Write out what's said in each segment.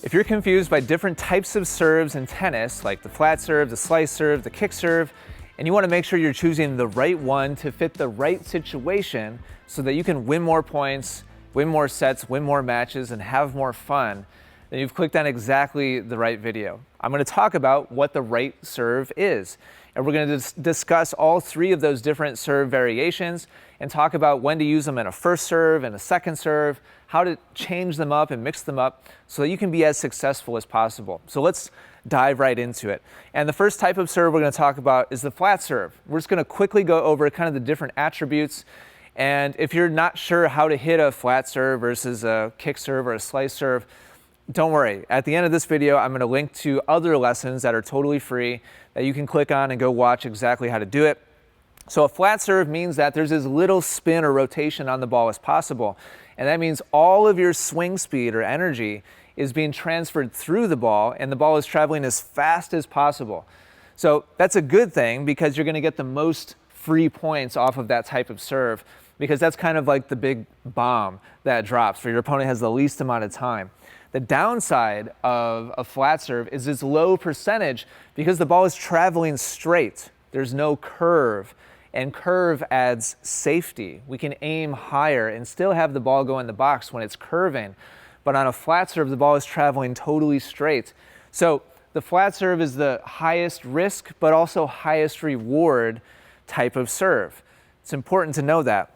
If you're confused by different types of serves in tennis, like the flat serve, the slice serve, the kick serve, and you want to make sure you're choosing the right one to fit the right situation so that you can win more points, win more sets, win more matches, and have more fun, then you've clicked on exactly the right video. I'm going to talk about what the right serve is. And we're going to discuss all three of those different serve variations and talk about when to use them in a first serve and a second serve, how to change them up and mix them up so that you can be as successful as possible. So let's dive right into it. And the first type of serve we're going to talk about is the flat serve. We're just going to quickly go over kind of the different attributes. And if you're not sure how to hit a flat serve versus a kick serve or a slice serve, don't worry. At the end of this video, I'm going to link to other lessons that are totally free that you can click on and go watch exactly how to do it. So a flat serve means that there's as little spin or rotation on the ball as possible. And that means all of your swing speed or energy is being transferred through the ball and the ball is traveling as fast as possible. So that's a good thing because you're going to get the most free points off of that type of serve because that's kind of like the big bomb that drops where your opponent has the least amount of time. The downside of a flat serve is its low percentage because the ball is traveling straight. There's no curve, and curve adds safety. We can aim higher and still have the ball go in the box when it's curving, but on a flat serve, the ball is traveling totally straight. So the flat serve is the highest risk, but also highest reward type of serve. It's important to know that.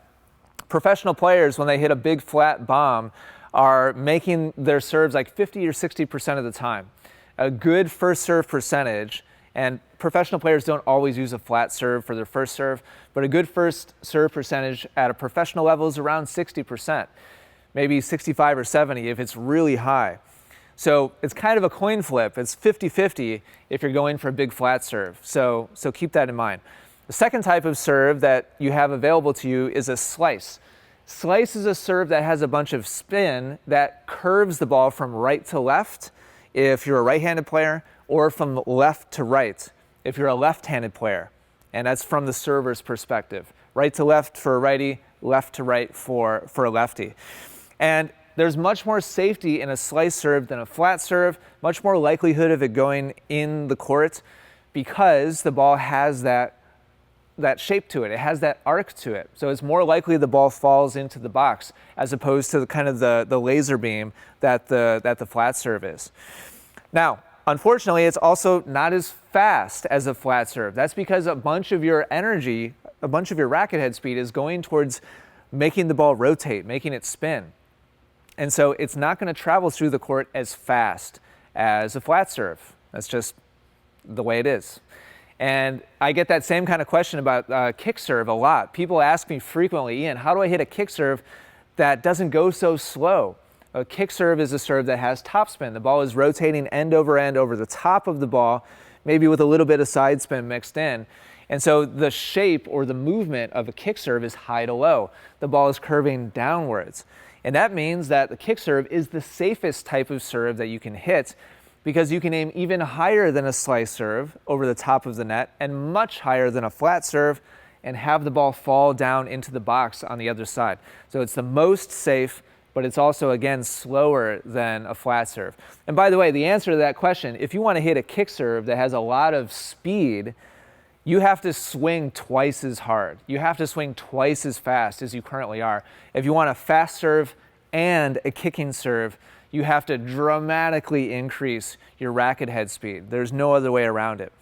Professional players, when they hit a big flat bomb, are making their serves like 50 or 60% of the time. A good first serve percentage, and professional players don't always use a flat serve for their first serve, but a good first serve percentage at a professional level is around 60%, maybe 65 or 70 if it's really high. So it's kind of a coin flip. It's 50-50 if you're going for a big flat serve. So keep that in mind. The second type of serve that you have available to you is a slice. Slice is a serve that has a bunch of spin that curves the ball from right to left if you're a right-handed player, or from left to right if you're a left-handed player. And that's from the server's perspective. Right to left for a righty, left to right for a lefty. And there's much more safety in a slice serve than a flat serve, much more likelihood of it going in the court because the ball has that shape to it. It has that arc to it. So it's more likely the ball falls into the box as opposed to kind of the laser beam that the flat serve is. Now, unfortunately, it's also not as fast as a flat serve. That's because a bunch of your energy, a bunch of your racket head speed is going towards making the ball rotate, making it spin. And so it's not going to travel through the court as fast as a flat serve. That's just the way it is. And I get that same kind of question about kick serve a lot. People ask me frequently, Ian, how do I hit a kick serve that doesn't go so slow? A kick serve is a serve that has topspin. The ball is rotating end over the top of the ball, maybe with a little bit of side spin mixed in. And so the shape or the movement of a kick serve is high to low. The ball is curving downwards. And that means that the kick serve is the safest type of serve that you can hit because you can aim even higher than a slice serve over the top of the net and much higher than a flat serve and have the ball fall down into the box on the other side. So it's the most safe, but it's also, again, slower than a flat serve. And by the way, the answer to that question, if you want to hit a kick serve that has a lot of speed, you have to swing twice as hard. You have to swing twice as fast as you currently are. If you want a fast serve and a kicking serve, you have to dramatically increase your racket head speed. There's no other way around it.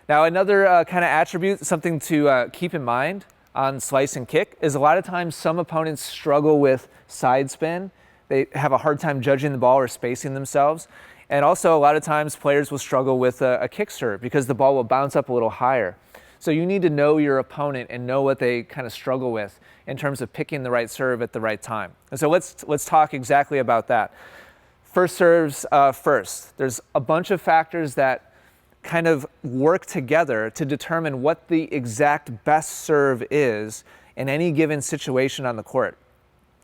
Now, another kind of attribute, something to keep in mind on slice and kick, is a lot of times some opponents struggle with side spin. They have a hard time judging the ball or spacing themselves. And also, a lot of times players will struggle with a kick serve because the ball will bounce up a little higher. So you need to know your opponent and know what they kind of struggle with in terms of picking the right serve at the right time. And so let's talk exactly about that. First serves first. There's a bunch of factors that kind of work together to determine what the exact best serve is in any given situation on the court.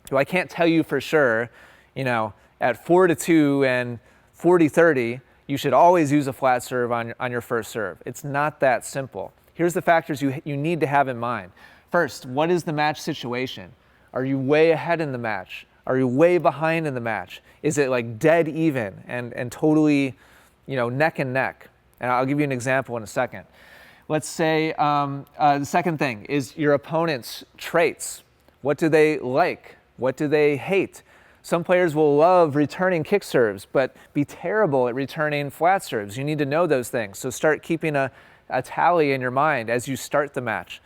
So I can't tell you for sure, at 4-2 and 40-30, you should always use a flat serve on your first serve. It's not that simple. Here's the factors you need to have in mind. First, what is the match situation? Are you way ahead in the match? Are you way behind in the match? Is it like dead even and totally, neck and neck? And I'll give you an example in a second. Let's say the second thing is your opponent's traits. What do they like? What do they hate? Some players will love returning kick serves, but be terrible at returning flat serves. You need to know those things. So start keeping a tally in your mind as you start the match.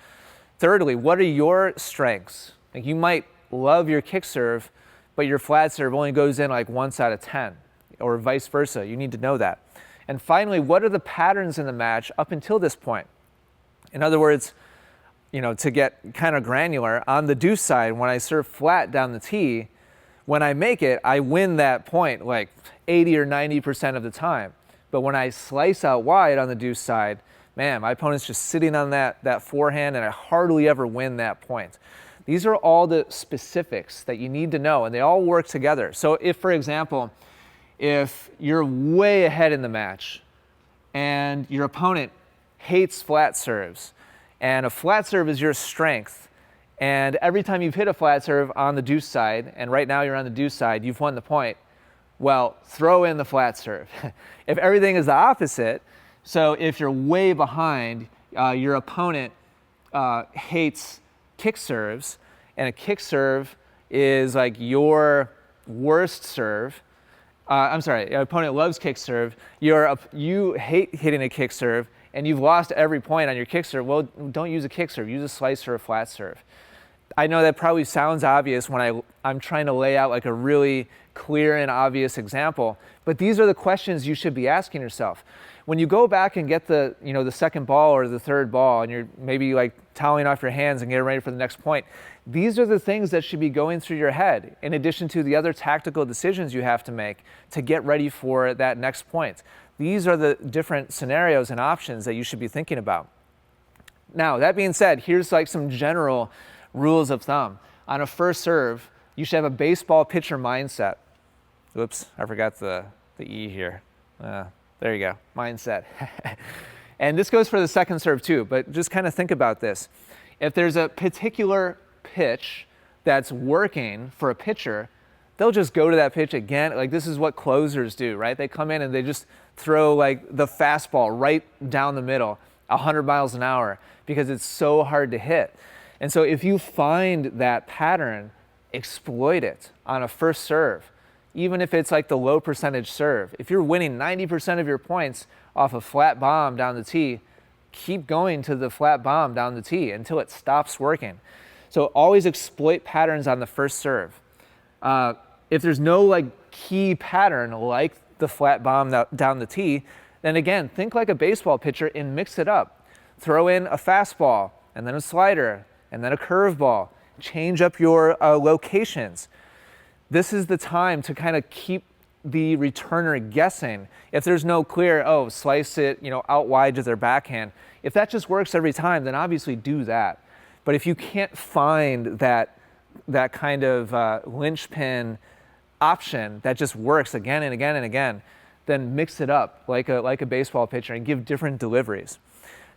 Thirdly, what are your strengths? Like you might love your kick serve, but your flat serve only goes in like once out of 10, or vice versa. You need to know that. And finally, what are the patterns in the match up until this point? In other words, to get kind of granular, on the deuce side, when I serve flat down the tee, when I make it, I win that point like 80 or 90% of the time. But when I slice out wide on the deuce side, man, my opponent's just sitting on that forehand, and I hardly ever win that point. These are all the specifics that you need to know, and they all work together. So if, for example, if you're way ahead in the match and your opponent hates flat serves, and a flat serve is your strength, and every time you've hit a flat serve on the deuce side, and right now you're on the deuce side, you've won the point, well, throw in the flat serve. If everything is the opposite, so if you're way behind, your opponent hates kick serves, and a kick serve is like your worst serve. Your opponent loves kick serve. You hate hitting a kick serve, and you've lost every point on your kick serve. Well, don't use a kick serve. Use a slice or a flat serve. I know that probably sounds obvious when I'm trying to lay out like a really clear and obvious example, but these are the questions you should be asking yourself. When you go back and get the second ball or the third ball, and you're maybe like toweling off your hands and getting ready for the next point, these are the things that should be going through your head, in addition to the other tactical decisions you have to make to get ready for that next point. These are the different scenarios and options that you should be thinking about. Now, that being said, here's like some general rules of thumb. On a first serve, you should have a baseball pitcher mindset. Oops, I forgot the E here. There you go, mindset. And this goes for the second serve too, but just kind of think about this. If there's a particular pitch that's working for a pitcher, they'll just go to that pitch again. Like this is what closers do, right? They come in and they just throw like the fastball right down the middle, 100 miles an hour, because it's so hard to hit. And so if you find that pattern, exploit it on a first serve, even if it's like the low percentage serve. If you're winning 90% of your points off a flat bomb down the tee, keep going to the flat bomb down the tee until it stops working. So always exploit patterns on the first serve. If there's no like key pattern like the flat bomb down the tee, then again, think like a baseball pitcher and mix it up. Throw in a fastball and then a slider and then a curveball. Change up your locations. This is the time to kind of keep the returner guessing. If there's no clear, slice it, out wide to their backhand. If that just works every time, then obviously do that. But if you can't find that kind of linchpin option that just works again and again and again, then mix it up like a baseball pitcher and give different deliveries.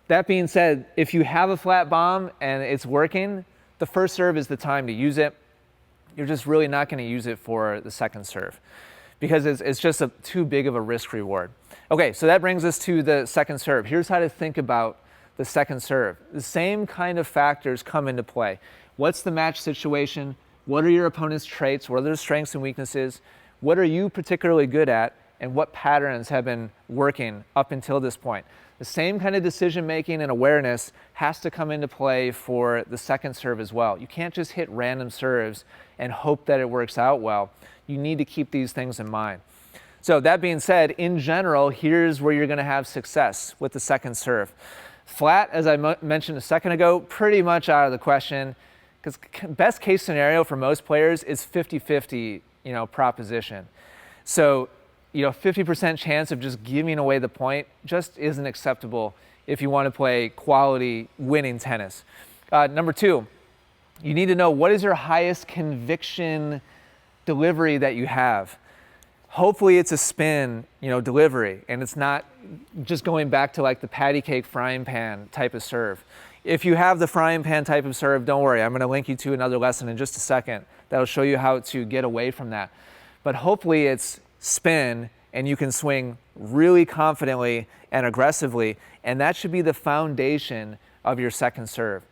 That being said, if you have a flat bomb and it's working, the first serve is the time to use it. You're just really not going to use it for the second serve because it's just too big of a risk reward. Okay, so that brings us to the second serve. Here's how to think about the second serve. The same kind of factors come into play. What's the match situation? What are your opponent's traits? What are their strengths and weaknesses? What are you particularly good at? And what patterns have been working up until this point? The same kind of decision making and awareness has to come into play for the second serve as well. You can't just hit random serves and hope that it works out well. You need to keep these things in mind. So that being said, in general, here's where you're going to have success with the second serve. Flat, as I mentioned a second ago, pretty much out of the question, because best case scenario for most players is 50-50, proposition. So 50% chance of just giving away the point just isn't acceptable if you want to play quality winning tennis. Number two, you need to know what is your highest conviction delivery that you have. Hopefully it's a spin, delivery, and it's not just going back to like the patty cake frying pan type of serve. If you have the frying pan type of serve, don't worry. I'm going to link you to another lesson in just a second that'll show you how to get away from that. But hopefully it's spin and you can swing really confidently and aggressively, and that should be the foundation of your second serve.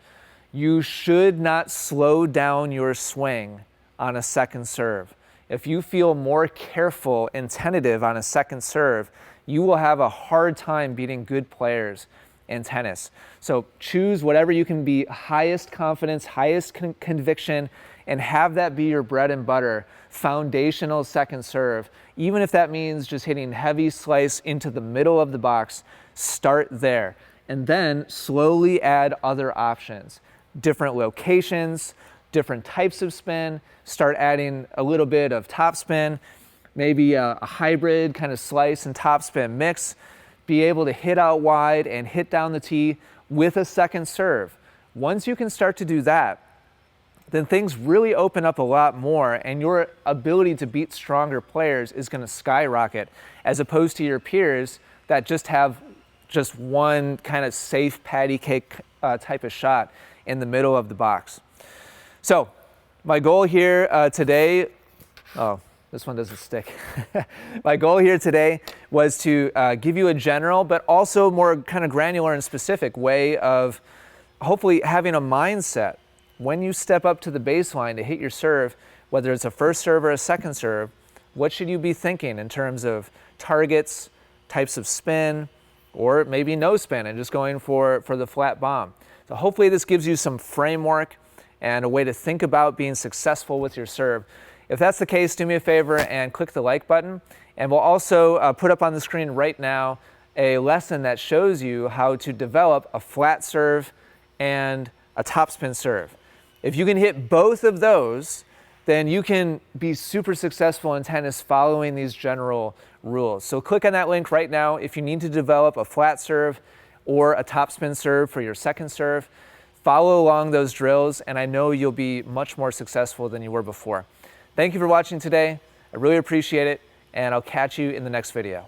You should not slow down your swing on a second serve. If you feel more careful and tentative on a second serve, you will have a hard time beating good players in tennis. So choose whatever you can be highest confidence, highest conviction, and have that be your bread and butter, foundational second serve. Even if that means just hitting heavy slice into the middle of the box, start there. And then slowly add other options, different locations, different types of spin, start adding a little bit of topspin, maybe a hybrid kind of slice and topspin mix, be able to hit out wide and hit down the tee with a second serve. Once you can start to do that, then things really open up a lot more, and your ability to beat stronger players is going to skyrocket, as opposed to your peers that just have just one kind of safe patty cake type of shot in the middle of the box. So my goal here today, oh, this one doesn't stick. My goal here today was to give you a general, but also more kind of granular and specific way of hopefully having a mindset when you step up to the baseline to hit your serve, whether it's a first serve or a second serve. What should you be thinking in terms of targets, types of spin, or maybe no spin and just going for the flat bomb? So hopefully this gives you some framework and a way to think about being successful with your serve. If that's the case, do me a favor and click the like button. And we'll also put up on the screen right now a lesson that shows you how to develop a flat serve and a topspin serve. If you can hit both of those, then you can be super successful in tennis following these general rules. So click on that link right now if you need to develop a flat serve or a topspin serve for your second serve. Follow along those drills, and I know you'll be much more successful than you were before. Thank you for watching today. I really appreciate it, and I'll catch you in the next video.